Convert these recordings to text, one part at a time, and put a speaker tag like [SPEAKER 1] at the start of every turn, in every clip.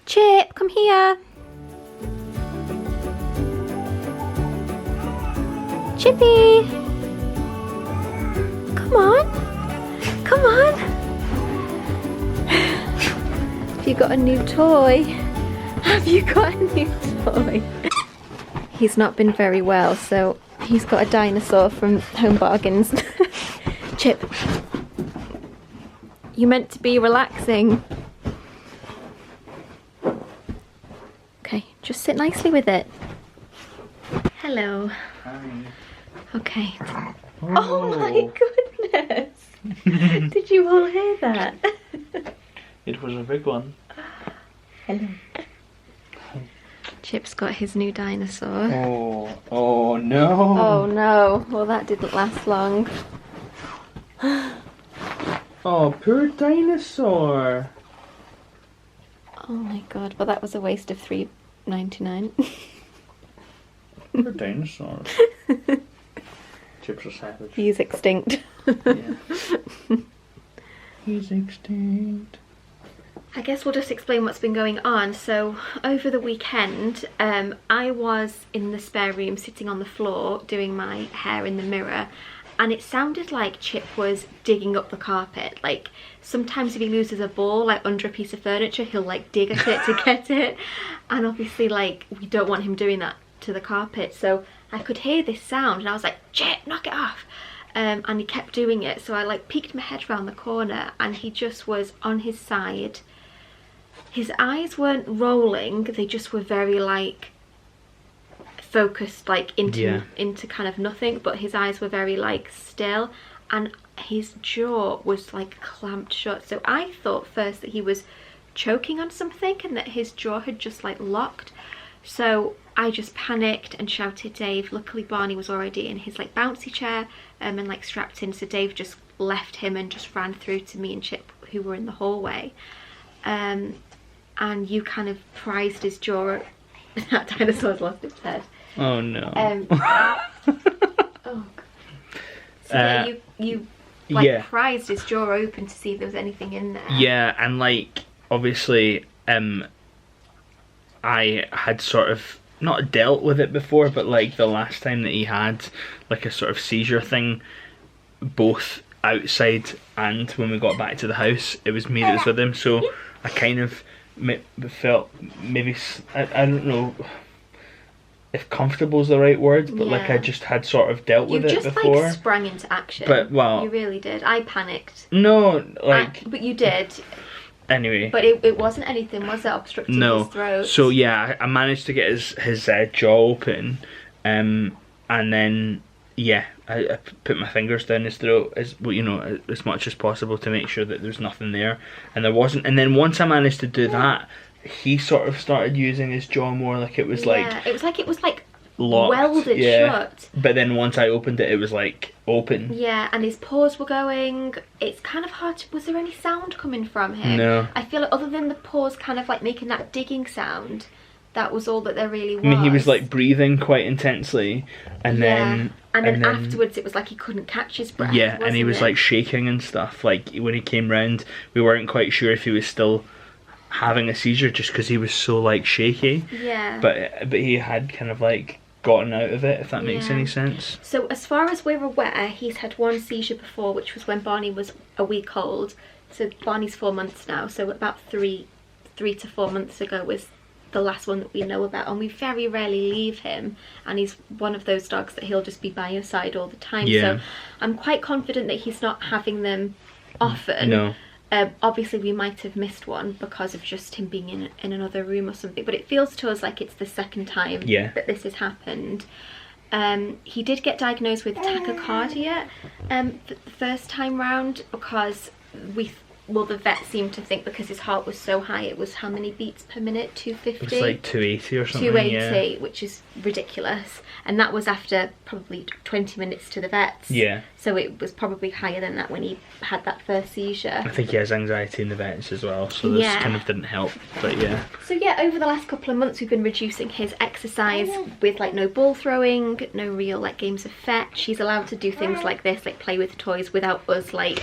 [SPEAKER 1] Chip, come here. Chippy. Come on. Come on. Have you got a new toy? Have you got a new toy? He's not been very well, so he's got a dinosaur from Home Bargains. Chip, you meant to be relaxing. Okay, just sit nicely with it. Hello.
[SPEAKER 2] Hi.
[SPEAKER 1] Okay. Oh my goodness! Did you all hear that?
[SPEAKER 2] It was a big one.
[SPEAKER 1] Hello. Chip's got his new dinosaur.
[SPEAKER 2] Oh no.
[SPEAKER 1] Oh no, well that didn't last long.
[SPEAKER 2] Oh, poor dinosaur.
[SPEAKER 1] Oh my god, well that was a waste of $3.99.
[SPEAKER 2] Poor dinosaur. Chips are savage.
[SPEAKER 1] He's extinct.
[SPEAKER 2] Yeah. He's extinct.
[SPEAKER 1] I guess we'll just explain what's been going on. So over the weekend, I was in the spare room sitting on the floor doing my hair in the mirror, and it sounded like Chip was digging up the carpet. Like sometimes if he loses a ball like under a piece of furniture, he'll like dig at it to get it, and obviously like we don't want him doing that to the carpet. So I could hear this sound and I was like, Chip, knock it off. And he kept doing it, so I like peeked my head around the corner and he just was on his side. His eyes weren't rolling, they just were very like focused like into kind of nothing, but his eyes were very like still, and his jaw was like clamped shut. So I thought first that he was choking on something and that his jaw had just like locked. So I just panicked and shouted Dave. Luckily Barney was already in his like bouncy chair and like strapped in, so Dave just left him and just ran through to me and Chip, who were in the hallway. And you kind of prized his jaw. That dinosaur's lost its head.
[SPEAKER 2] Oh no.
[SPEAKER 1] Oh god. So yeah, you like prized his jaw open to see if there was anything in there.
[SPEAKER 2] Yeah, and like obviously I had sort of not dealt with it before, but like the last time that he had like a sort of seizure thing, both outside and when we got back to the house, it was me that was with him, so I kind of felt maybe, I don't know if comfortable is the right word, but like I just had sort of dealt with it before. You just like
[SPEAKER 1] sprang into action.
[SPEAKER 2] But well,
[SPEAKER 1] you really did. I panicked.
[SPEAKER 2] No, like.
[SPEAKER 1] But you did.
[SPEAKER 2] Anyway.
[SPEAKER 1] But it wasn't anything, was it? Obstructing his throat?
[SPEAKER 2] So yeah, I managed to get his jaw open, and then I put my fingers down his throat as well, you know, as much as possible to make sure that there's nothing there, and there wasn't. And then once I managed to do that, he sort of started using his jaw more, like it was like it was like locked, welded shut. But then once I opened it, it was like open. Yeah, and his paws were going. It's kind of hard to, was there any sound coming from him? No. I feel like other than the paws kind of like making that digging sound, that was all that there really was. I mean, he was like breathing quite intensely, and then afterwards it was like he couldn't catch his breath. Yeah, and he was like shaking and stuff. Like when he came round, we weren't quite sure if he was still having a seizure just because he was so like shaky. Yeah. But he had kind of like gotten out of it, if that makes any sense. So as far as we're aware, he's had one seizure before, which was when Barney was a week old. So Barney's 4 months now, so about three to 4 months ago was the last one that we know about, and we very rarely leave him, and he's one of those dogs that he'll just be by your side all the time. So I'm quite confident that he's not having them often. No. Obviously we might have missed one because of just him being in another room or something, but it feels to us like it's the second time that this has happened. He did get diagnosed with tachycardia the first time round, because the vet seemed to think because his heart was so high, it was how many beats per minute? 250? It was like 280 or something. 280, which is ridiculous. And that was after probably 20 minutes to the vets. Yeah. So it was probably higher than that when he had that first seizure. I think he has anxiety in the vets as well, so this kind of didn't help, but yeah. So yeah, over the last couple of months we've been reducing his exercise with like no ball throwing, no real like games of fetch. He's allowed to do things like this, like play with toys without us like,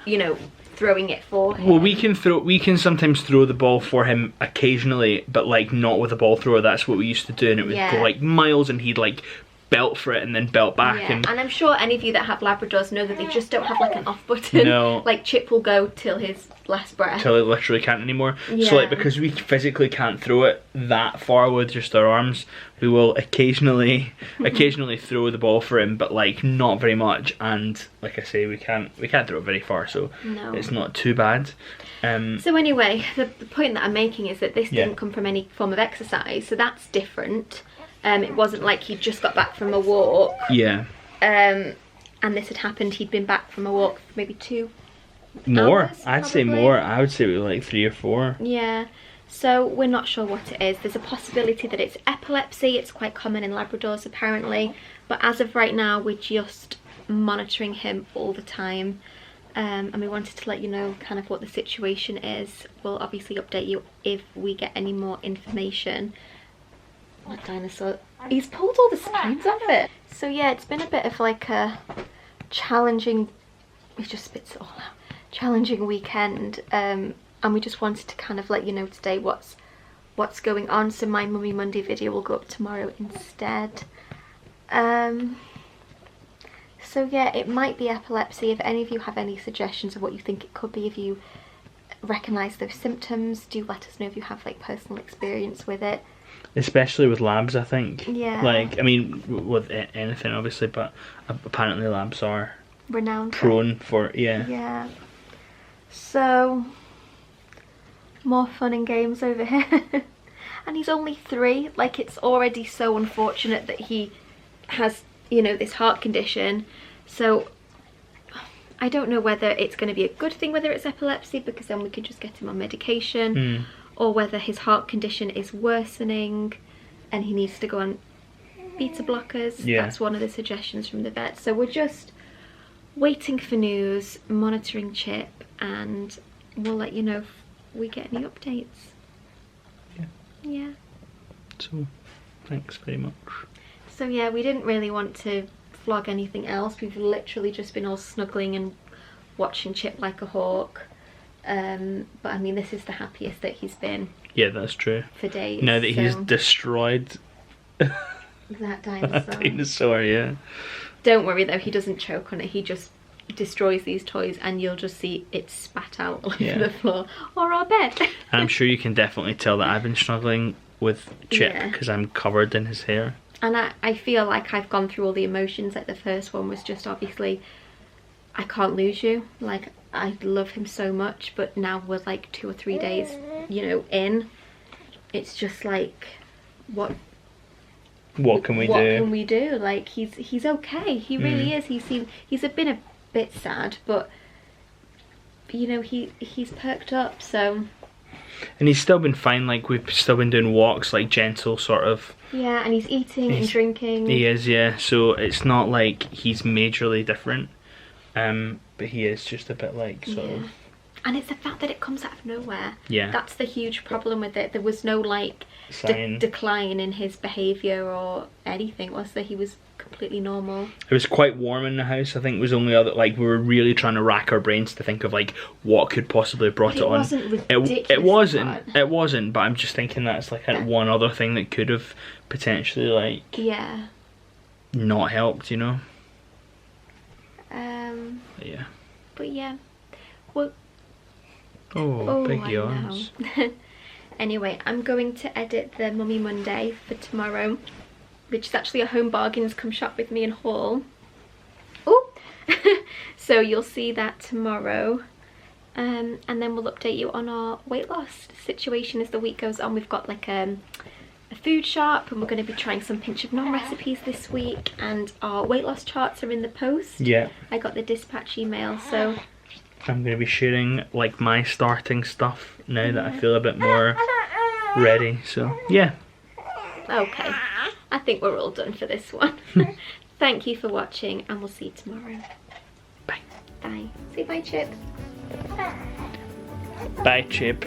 [SPEAKER 2] you know,
[SPEAKER 1] throwing it for him.
[SPEAKER 2] Well, we can sometimes throw the ball for him occasionally, but like not with a ball thrower. That's what we used to do, and it would go like miles, and he'd like belt for it and then belt back.
[SPEAKER 1] Yeah. And I'm sure any of you that have Labradors know that they just don't have like an off button.
[SPEAKER 2] No.
[SPEAKER 1] Like Chip will go till his last breath.
[SPEAKER 2] Till it literally can't anymore.
[SPEAKER 1] Yeah.
[SPEAKER 2] So like, because we physically can't throw it that far with just our arms, we will occasionally throw the ball for him, but like not very much. And like I say, we can't throw it very far, so it's not too bad.
[SPEAKER 1] So anyway, the point that I'm making is that this didn't come from any form of exercise, so that's different. It wasn't like he'd just got back from a walk.
[SPEAKER 2] Yeah.
[SPEAKER 1] And this had happened. He'd been back from a walk for maybe 2
[SPEAKER 2] more.
[SPEAKER 1] hours,
[SPEAKER 2] I'd say more. I would say it was like 3 or 4.
[SPEAKER 1] Yeah. So we're not sure what it is. There's a possibility that it's epilepsy. It's quite common in Labradors apparently. But as of right now, we're just monitoring him all the time. And we wanted to let you know kind of what the situation is. We'll obviously update you if we get any more information. What dinosaur? He's pulled all the spines off it. So yeah, it's been a bit of like a challenging, he just spits it all out, challenging weekend. And we just wanted to kind of let you know today what's going on. So my Mummy Monday video will go up tomorrow instead. So yeah, it might be epilepsy. If any of you have any suggestions of what you think it could be, if you recognise those symptoms, do let us know if you have like personal experience with it.
[SPEAKER 2] Especially with labs, I think.
[SPEAKER 1] Yeah.
[SPEAKER 2] Like, I mean, with anything, obviously, but apparently labs are
[SPEAKER 1] renowned
[SPEAKER 2] prone for,
[SPEAKER 1] Yeah. So, more fun and games over here. And he's only 3. Like, it's already so unfortunate that he has, you know, this heart condition. So, I don't know whether it's going to be a good thing whether it's epilepsy, because then we can just get him on medication. Or whether his heart condition is worsening and he needs to go on beta blockers.
[SPEAKER 2] Yeah.
[SPEAKER 1] That's one of the suggestions from the vet. So we're just waiting for news, monitoring Chip, and we'll let you know if we get any updates. Yeah.
[SPEAKER 2] So, thanks very much.
[SPEAKER 1] So yeah, we didn't really want to vlog anything else. We've literally just been all snuggling and watching Chip like a hawk. But I mean, this is the happiest that he's been.
[SPEAKER 2] Yeah, that's true.
[SPEAKER 1] For days.
[SPEAKER 2] Now that he's destroyed
[SPEAKER 1] that dinosaur.
[SPEAKER 2] Yeah.
[SPEAKER 1] Don't worry though, he doesn't choke on it. He just destroys these toys, and you'll just see it spat out all over the floor or our bed.
[SPEAKER 2] And I'm sure you can definitely tell that I've been struggling with Chip because I'm covered in his hair.
[SPEAKER 1] And I feel like I've gone through all the emotions. Like the first one was just obviously, I can't lose you. Like, I love him so much, but now we're like 2 or 3 days, you know, in. It's just like, what
[SPEAKER 2] can we do?
[SPEAKER 1] What can we do? Like, he's okay. He really is. He's been a bit sad, but you know, he's perked up. So.
[SPEAKER 2] And he's still been fine. Like, we've still been doing walks, like gentle sort of.
[SPEAKER 1] Yeah, and he's eating and drinking.
[SPEAKER 2] He is, yeah. So it's not like he's majorly different. But he is just a bit like sort of.
[SPEAKER 1] And it's the fact that it comes out of nowhere.
[SPEAKER 2] Yeah.
[SPEAKER 1] That's the huge problem with it. There was no like decline in his behaviour or anything, was there? He was completely normal.
[SPEAKER 2] It was quite warm in the house. I think it was only other, like, we were really trying to rack our brains to think of like what could possibly have brought it on.
[SPEAKER 1] Wasn't ridiculous.
[SPEAKER 2] It wasn't. But I'm just thinking that's like one other thing that could have potentially like not helped, you know.
[SPEAKER 1] But yeah. Well.
[SPEAKER 2] Oh, big yawns.
[SPEAKER 1] Anyway, I'm going to edit the Mummy Monday for tomorrow, which is actually a Home Bargains Come Shop With Me and haul. Oh! So you'll see that tomorrow. And then we'll update you on our weight loss situation as the week goes on. We've got like a food shop, and we're going to be trying some pinch of nom recipes this week, and our weight loss charts are in the post.
[SPEAKER 2] Yeah. I
[SPEAKER 1] got the dispatch email, so
[SPEAKER 2] I'm going to be sharing like my starting stuff now that I feel a bit more ready. So yeah.
[SPEAKER 1] Okay, I think we're all done for this one. Thank you for watching, and we'll see you tomorrow.
[SPEAKER 2] Bye.
[SPEAKER 1] Bye. Say bye, Chip.
[SPEAKER 2] Bye, Chip.